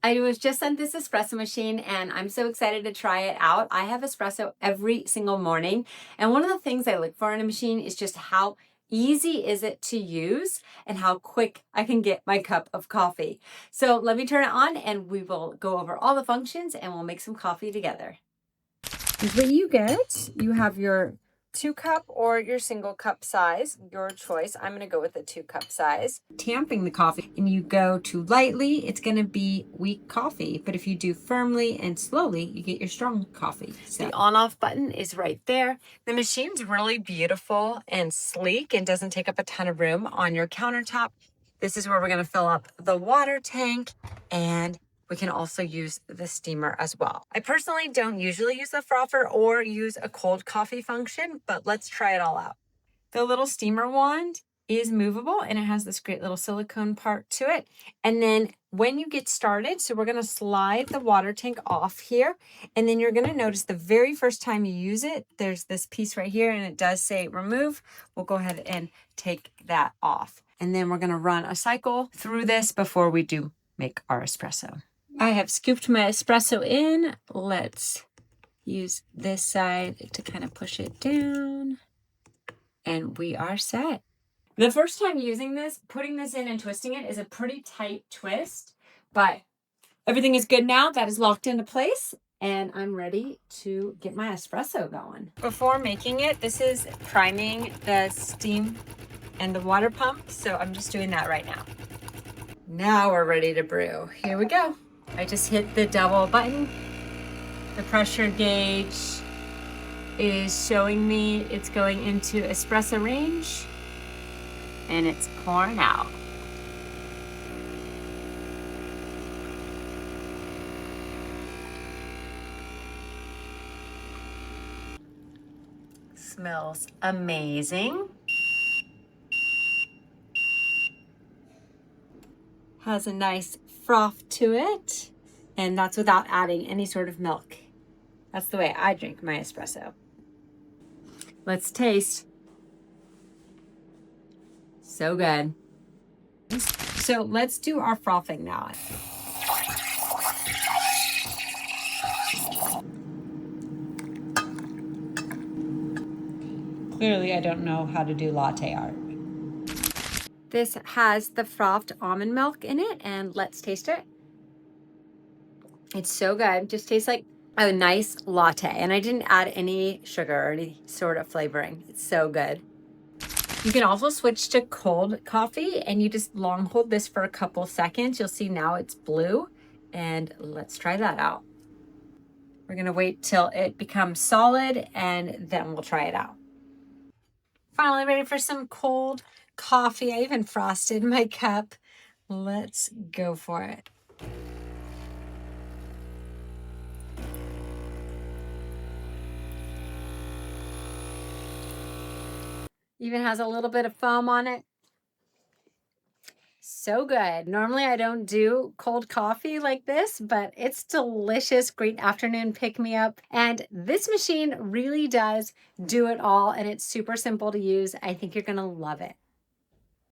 I was just sent this espresso machine and I'm so excited to try it out. I have espresso every single morning. And one of the things I look for in a machine is just how easy is it to use and how quick I can get my cup of coffee. So let me turn it on and we will go over all the functions and we'll make some coffee together. Is what you get. You have your 2-cup or your single cup size, your choice. I'm going to go with the 2-cup size. Tamping the coffee and you go too lightly, it's going to be weak coffee. But if you do firmly and slowly, you get your strong coffee. So the on-off button is right there. The machine's really beautiful and sleek and doesn't take up a ton of room on your countertop. This is where we're going to fill up the water tank, and we can also use the steamer as well. I personally don't usually use the frother or use a cold coffee function, but let's try it all out. The little steamer wand is movable and it has this great little silicone part to it. And then when you get started, so we're gonna slide the water tank off here, and then you're gonna notice the very first time you use it, there's this piece right here and it does say remove. We'll go ahead and take that off. And then we're gonna run a cycle through this before we do make our espresso. I have scooped my espresso in. Let's use this side to kind of push it down. And we are set. The first time using this, putting this in and twisting it is a pretty tight twist, but everything is good now. That is locked into place and I'm ready to get my espresso going. Before making it, this is priming the steam and the water pump. So I'm just doing that right now. Now we're ready to brew. Here we go. I just hit the double button. The pressure gauge is showing me it's going into espresso range and it's pouring out. Smells amazing. Has a nice froth to it, and that's without adding any sort of milk. That's the way I drink my espresso. Let's taste. So good. So let's do our frothing now. Clearly, I don't know how to do latte art. This has the frothed almond milk in it, and let's taste it. It's so good. Just tastes like a nice latte, and I didn't add any sugar or any sort of flavoring. It's so good. You can also switch to cold coffee, and you just long hold this for a couple seconds. You'll see now it's blue, and let's try that out. We're gonna wait till it becomes solid, and then we'll try it out. Finally ready for some cold coffee. I even frosted my cup. Let's go for it. Even has a little bit of foam on it. So good. Normally I don't do cold coffee like this, but it's delicious. Great afternoon pick-me-up. And this machine really does do it all, and it's super simple to use. I think you're gonna love it.